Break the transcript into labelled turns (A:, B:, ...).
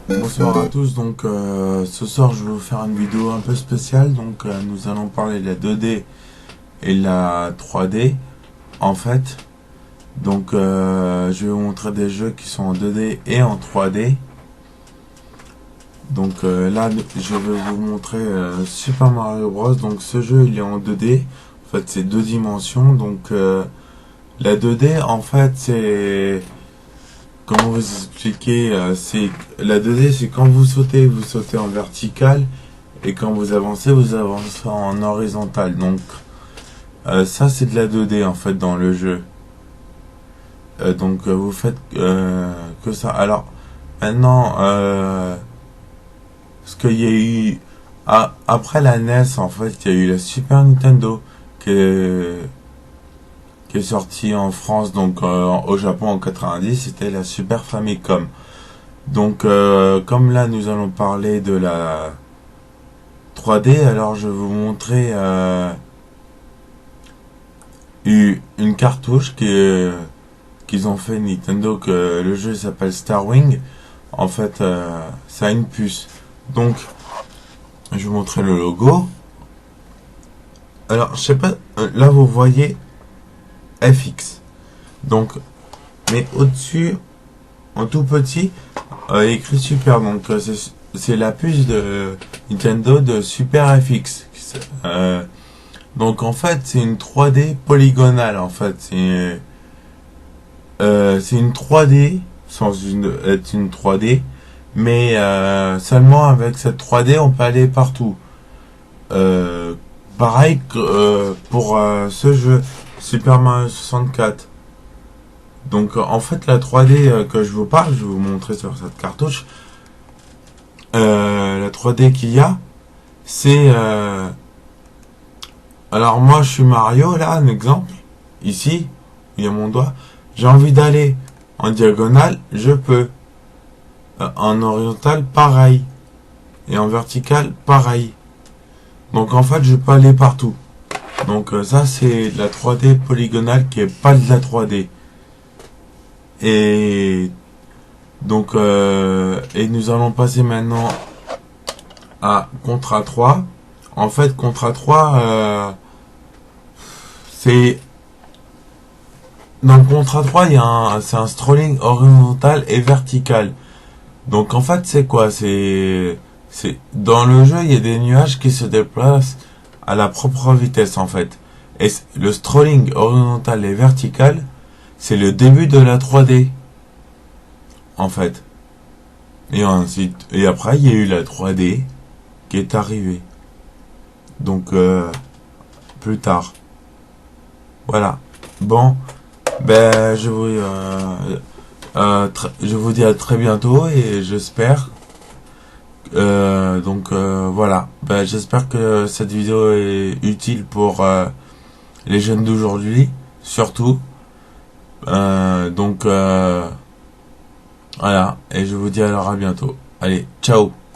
A: Bonsoir à tous, donc ce soir je vais vous faire une vidéo un peu spéciale. Donc nous allons parler de la 2D et la 3D en fait. Donc je vais vous montrer des jeux qui sont en 2D et en 3D. Donc là je vais vous montrer Super Mario Bros. Donc ce jeu il est en 2D, en fait c'est deux dimensions. Donc la 2D en fait c'est... Comment vous expliquer, c'est la 2D, c'est quand vous sautez en vertical, et quand vous avancez en horizontal. Donc ça c'est de la 2D en fait dans le jeu. Donc vous faites que ça. Alors maintenant, parce qu'il y a eu après la NES en fait, il y a eu la Super Nintendo qui est sorti en France, donc au Japon en 90, c'était la Super Famicom. Donc comme là nous allons parler de la 3D, alors je vais vous montrer une cartouche qu'ils ont fait Nintendo, que le jeu s'appelle Star Wing. En fait ça a une puce. Donc je vais vous montrer le logo. Alors je sais pas, là vous voyez FX. Donc, mais au-dessus, en tout petit, écrit Super. Donc, c'est la puce de Nintendo de Super FX. Donc, en fait, c'est une 3D polygonale. En fait, c'est une 3D sans être une 3D, mais seulement avec cette 3D, on peut aller partout. Pareil que pour ce jeu Super Mario 64. Donc en fait la 3D que je vous parle, je vais vous montrer sur cette cartouche. La 3D qu'il y a, c'est alors moi je suis Mario là, un exemple. Ici, il y a mon doigt. J'ai envie d'aller en diagonale, je peux. En horizontal, pareil. Et en vertical, pareil. Donc en fait je peux aller partout. Donc ça c'est de la 3D polygonale qui est pas de la 3D. Et donc et nous allons passer maintenant à Contra 3. En fait Contra 3 c'est dans Contra 3 c'est un scrolling horizontal et vertical. Donc en fait c'est quoi, c'est dans le jeu il y a des nuages qui se déplacent à la propre vitesse en fait. Et le scrolling horizontal et vertical, c'est le début de la 3D en fait. Et ensuite, et après il y a eu la 3D qui est arrivée. Donc plus tard. Voilà. Bon, ben je vous dis à très bientôt et j'espère. Donc voilà. Ben, j'espère que cette vidéo est utile pour les jeunes d'aujourd'hui, surtout. Donc voilà. Et je vous dis alors à bientôt. Allez, ciao.